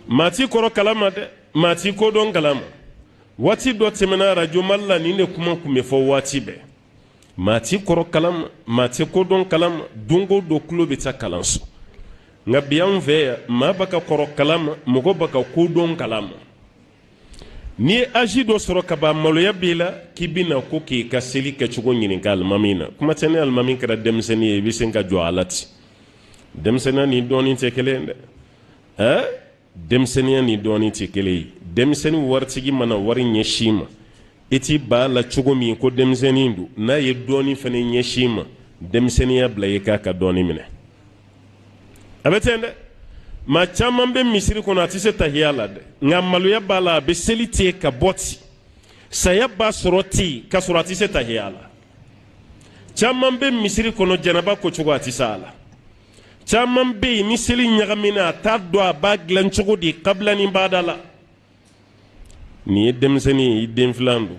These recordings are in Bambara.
mati koro kalama de mati ko don kalama wati do temena radio malla ni ne kuma kume fo wati be mati koro kalama mati ko don kalama dungo do kulo be ta kalanso nga biyan ve ma baka koro kalama mugo baka ko don kalama ni aji do soro kaba maloya bila kibina ko ki kaseli ka chugo nyinin kal mamina kuma tane al mamin kara demseni e bisen ka jo alati demsena ni doni tekelende demsenia ni doni tekele demseni wartigi mana wari nyeshima iti ba la chugo mi ko demseni ndu na ye doni fane nyeshima demsenia blaye ka doni mine abetende ma caman be misiri kono ati se tahiyala de nga maluya bala be selite ka boti saya ba soroti ka sorati se tahiyala caman be misiri kono janaba ko chugo ati sala caman be ni seli nyagamina ta do ba glan chugo di qabla ni badala ni demseni idem flandu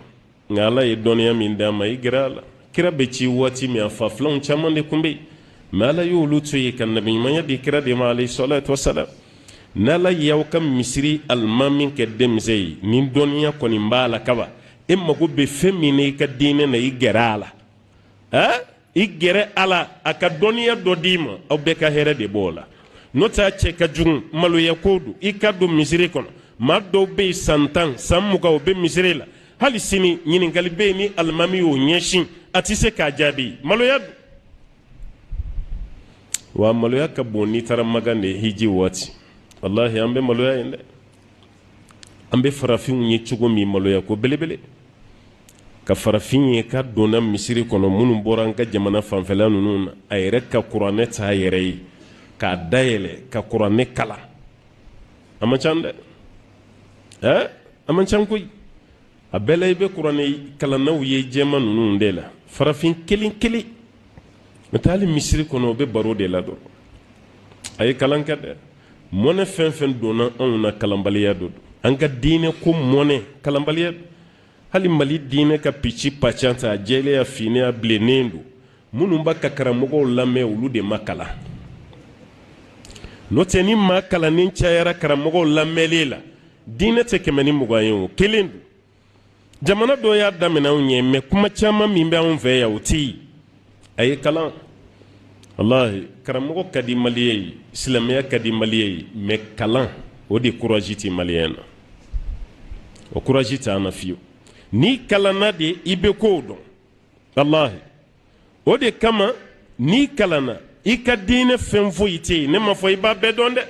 ngala e doniya min dama igrala kira be ci wati mi afa flon caman de kumbe mala yulutu kan nabi man yadi kira de ma alayhi salatu wassalam nala yawkam misri almamin ke demzei nin doniya koni mbala kaba imma go be femine ka dine na igerala igere ala aka doniya do dima o be ka here de bola nota che ka jun malu yakodu ikado misri kono maddo be santan samuka o be misri la hali sini nyinin galbe ni almami o nyeshin atise ka jabi malu ya wa maloya ka boni tara magande hiji wati wallahi ambe maloya inde ambe farafin yi chugo mi maloya ko belebele ka farafin yi ka dona misiri kono munun boran ka jamana fanfela nunun ayre ka qur'ane ta yere ka dayele ka qur'ane kala amachande amachan ko abelay be qur'ane kala naw ye jema nunun de la farafin kelin metali misiri kono be baro de la do ay kalanka de mone fen dona on na kalambaliya do anga dine ko mone kalambaliya hali mali dine ka pichi pachanta jele ya fine ya blenendo munumba kakara mogo lame ulu de makala no teni makala nin chayara karamogo lamelela dine te kemeni mugayo kelendu jamana do ya damena unye me kuma chama mimbe onve ya uti ay kala wallahi karamogo kadi maliyei islamia kadi maliyei me kala odi couragiti maliena o couragita ana fiyo ni kala na de ibe kodo wallahi odi kama ni kala na ikadine femfo ite ne mafo iba bedonde